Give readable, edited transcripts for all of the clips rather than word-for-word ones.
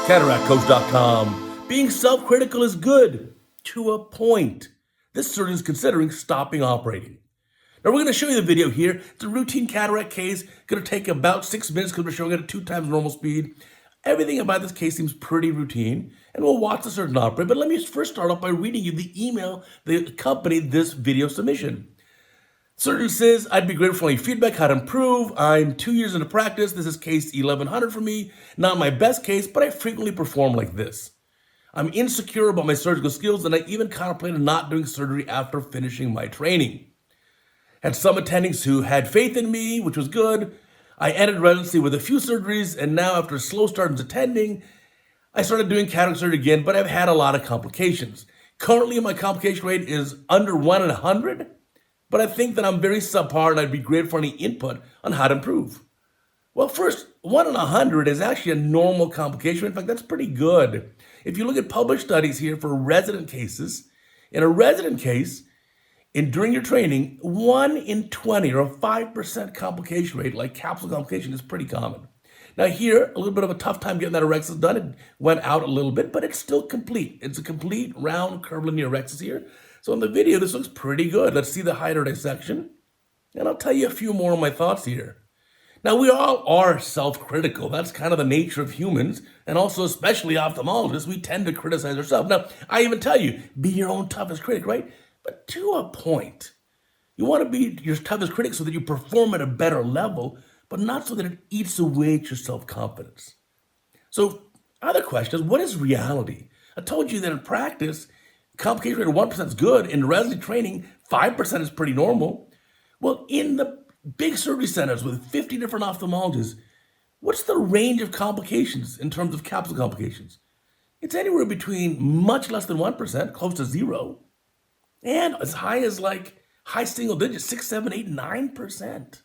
CataractCoach.com. Being self-critical is good to a point. This surgeon is considering stopping operating. Now we're going to show you the video here. It's a routine cataract case. Going to take about 6 minutes because we're showing it at 2 times normal speed. Everything about this case seems pretty routine, and we'll watch the surgeon operate. But let me first start off by reading you the email that accompanied this video submission. Surgeon says, I'd be grateful for any feedback, how to improve. I'm 2 years into practice. This is case 1100 for me. Not my best case, but I frequently perform like this. I'm insecure about my surgical skills, and I even contemplated not doing surgery after finishing my training. Had some attendings who had faith in me, which was good. I ended residency with a few surgeries, and now after a slow start in attending, I started doing cataract surgery again, but I've had a lot of complications. Currently, my complication rate is under 1 in 100. But I think that I'm very subpar and I'd be grateful for any input on how to improve. Well, first, 1 in 100 is actually a normal complication. In fact, that's pretty good. If you look at published studies here for resident cases, in a resident case, during your training, 1 in 20 or a 5% complication rate, like capsule complication, is pretty common. Now here, a little bit of a tough time getting that orexis done. It went out a little bit, but it's still complete. It's a complete round curvilinear orexis here. So in the video, this looks pretty good. Let's see the hydro dissection. And I'll tell you a few more of my thoughts here. Now, we all are self-critical. That's kind of the nature of humans, and also especially ophthalmologists. We tend to criticize ourselves. Now, I even tell you, be your own toughest critic, right? But to a point. You want to be your toughest critic so that you perform at a better level, but not so that it eats away at your self-confidence. So, other questions, what is reality? I told you that in practice, complication rate of 1% is good. In residency training, 5% is pretty normal. Well, in the big surgery centers with 50 different ophthalmologists, what's the range of complications in terms of capsule complications? It's anywhere between much less than 1%, close to 0, and as high as like high single digits, 6, 7, 8, 9%.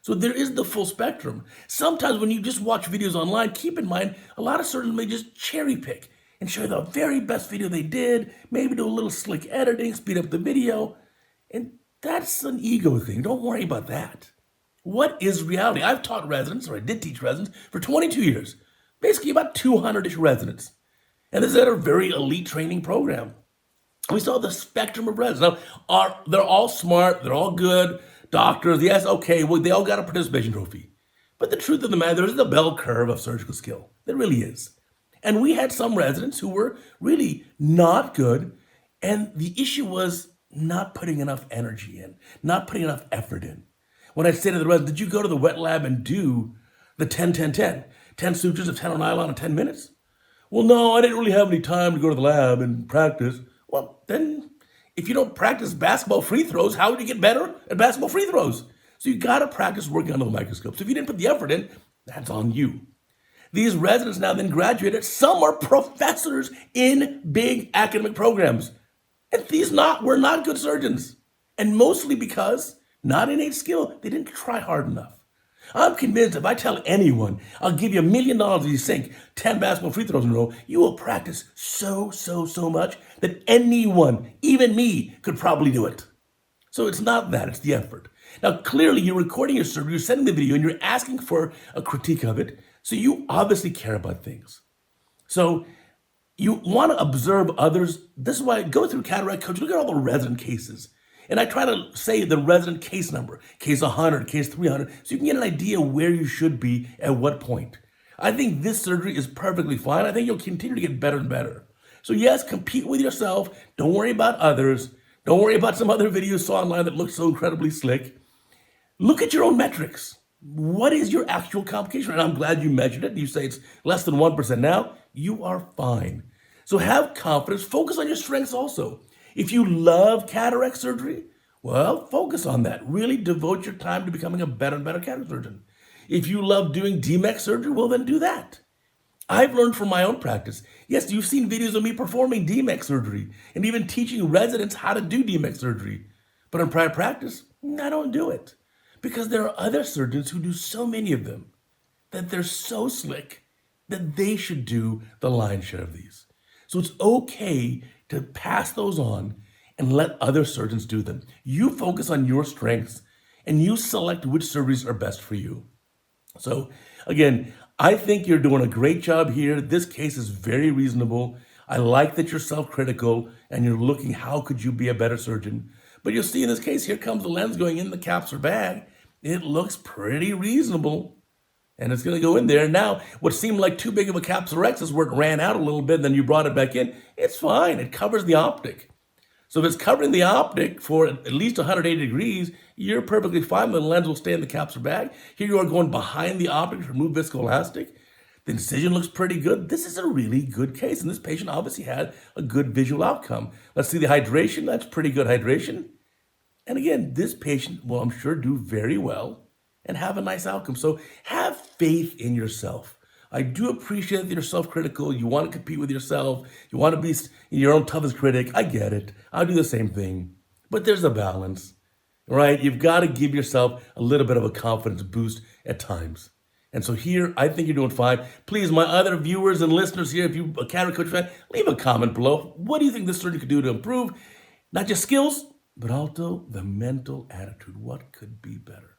So there is the full spectrum. Sometimes when you just watch videos online, keep in mind, a lot of surgeons may just cherry pick and show you the very best video they did, maybe do a little slick editing, speed up the video, and that's an ego thing. Don't worry about that. What is reality? I've taught residents, or I did teach residents, for 22 years, basically about 200-ish residents. And this is at a very elite training program. We saw the spectrum of residents. Now, they're all smart, they're all good, doctors, yes, okay, well, they all got a participation trophy. But the truth of the matter is the bell curve of surgical skill. There really is. And we had some residents who were really not good, and the issue was not putting enough energy in, not putting enough effort in. When I say to the resident, did you go to the wet lab and do the 10-10-10, 10 sutures of 10 on nylon in 10 minutes? Well, no, I didn't really have any time to go to the lab and practice. Well, then if you don't practice basketball free throws, how would you get better at basketball free throws? So you got to practice working under the microscope. So if you didn't put the effort in, that's on you. These residents now then graduated. Some are professors in big academic programs. And these were not good surgeons. And mostly because, not innate skill, they didn't try hard enough. I'm convinced if I tell anyone, I'll give you $1 million if you sink 10 basketball free throws in a row, you will practice so much that anyone, even me, could probably do it. So it's not that, it's the effort. Now, clearly, you're recording your surgery, you're sending the video, and you're asking for a critique of it. So you obviously care about things. So you want to observe others. This is why I go through Cataract Coach, look at all the resident cases. And I try to say the resident case number, case 100, case 300, so you can get an idea where you should be at what point. I think this surgery is perfectly fine. I think you'll continue to get better and better. So yes, compete with yourself. Don't worry about others. Don't worry about some other videos saw online that look so incredibly slick. Look at your own metrics. What is your actual complication? And I'm glad you measured it. You say it's less than 1% now. You are fine. So have confidence. Focus on your strengths also. If you love cataract surgery, well, focus on that. Really devote your time to becoming a better and better cataract surgeon. If you love doing DMEX surgery, well, then do that. I've learned from my own practice. Yes, you've seen videos of me performing DMEX surgery and even teaching residents how to do DMEX surgery. But in private practice, I don't do it. Because there are other surgeons who do so many of them that they're so slick that they should do the lion's share of these. So it's okay to pass those on and let other surgeons do them. You focus on your strengths and you select which surgeries are best for you. So again, I think you're doing a great job here. This case is very reasonable. I like that you're self-critical and you're looking, how could you be a better surgeon? But you'll see in this case, here comes the lens going in the capsular bag. It looks pretty reasonable. And it's going to go in there. Now, what seemed like too big of a capsular X is where it ran out a little bit, and then you brought it back in. It's fine. It covers the optic. So if it's covering the optic for at least 180 degrees, you're perfectly fine. The lens will stay in the capsular bag. Here you are going behind the optic to remove viscoelastic. The incision looks pretty good. This is a really good case, and this patient obviously had a good visual outcome. Let's see the hydration. That's pretty good hydration. And again, this patient will, I'm sure, do very well and have a nice outcome. So have faith in yourself. I do appreciate that you're self-critical. You want to compete with yourself. You want to be your own toughest critic. I get it. I'll do the same thing. But there's a balance, right? You've got to give yourself a little bit of a confidence boost at times. And so here, I think you're doing fine. Please, my other viewers and listeners here, if you're a CataractCoach fan, leave a comment below. What do you think this surgeon could do to improve not just skills, but also the mental attitude? What could be better?